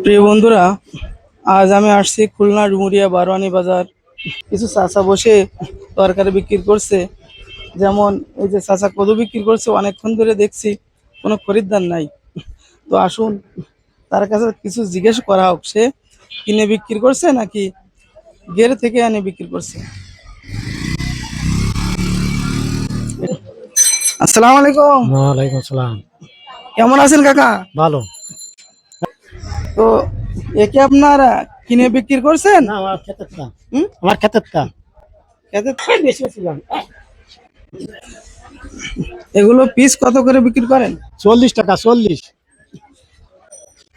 প্রিয় বন্ধুরা, আজ আমি আসছি খুলনা ডুমুরিয়া বারোয়ানি বাজার। কিছু চাচা বসে তরকারি বিক্রি করছে। যেমন এই যে চাচা কদু বিক্রি করছে, অনেকক্ষণ ধরে দেখছি কোনো খরিদ্দার নাই। তো আসুন তার কাছে কিছু জিজ্ঞেস করা হোক, সে কিনে বিক্রি করছে নাকি গেরে থেকে এনে বিক্রি করছে। আসসালামু আলাইকুম। ওয়ালাইকুম আসসালাম। কেমন আছেন কাকা? ভালো। তো একে আপনার কিনে বিক্রি করছেন? না, আমার ক্ষেতের টা। হুম, আমার ক্ষেতের টা। বেশি ছিলাম। এগুলো পিস কত করে বিক্রি করেন? 40 টাকা 40।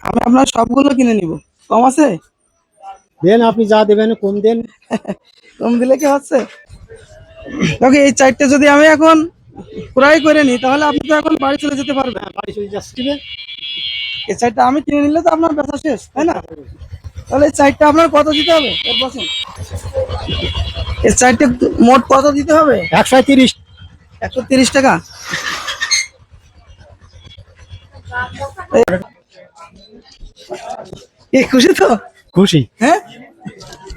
আমি আপনার সবগুলো কিনে নিব, কম আছে? দেন, আপনি যা দেবেন কম দেন। কম দিলে কি হচ্ছে? ওকে, এই চারটে যদি আমি এখন ক্রয় করে নিই তাহলে আপনি তো এখন বাড়ি চলে যেতে পারবেন। বাড়ি চলে যাচ্ছি। এই চারটা আমি কিনে নিলে তো আপনার ব্যবসা শেষ, তাই না? তাহলে এই চারটা আপনার কত দিতে হবে এর বছর? এই চারটে মোট কত দিতে হবে? 130। 130 টাকা। এই খুশি তো? খুশি। হ্যাঁ,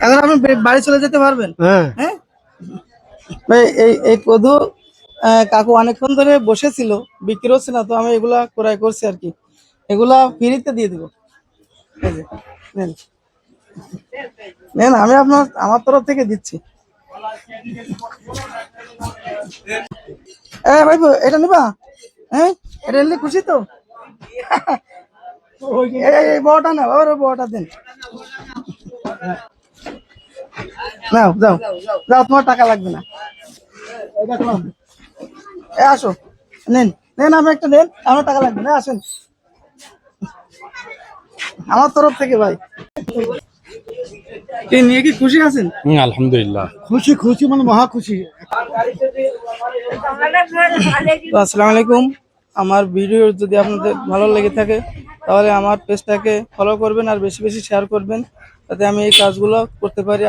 এখন আপনি বাড়ি চলে যেতে পারবেন। হ্যাঁ। হ্যাঁ ভাই, এই এই কদু কাকু অনেকক্ষণ ধরে বসেছিল, বিক্রি হচ্ছে না, তো আমি এগুলা ক্রয় করছি আর কি। এগুলা ফ্রিতে দিয়ে দিব। এই যে, নেন নেন, আমি আমার তরফ থেকে দিচ্ছি। ভাই, এটা নিবা? হ্যাঁ, এটা নিলে খুশি তো? এই বড়টা না, ওর বড়টা দেন। নাও, যাও যাও, তোমার টাকা লাগবে না। আসো, নেন নেন, আমি একটা নেন, আমার টাকা লাগবে না, আসেন আমার তরফ থেকে ভাই। এই নিয়ে কি খুশি আছেন? আলহামদুলিল্লাহ খুশি খুশি মানে মহা খুশি। তো আসসালামু আলাইকুম। আমার ভিডিও যদি আপনাদের ভালো লেগে থাকে তাহলে আমার পেজটাকে ফলো করবেন আর বেশি বেশি শেয়ার করবেন, যাতে আমি এই কাজগুলো করতে পারি।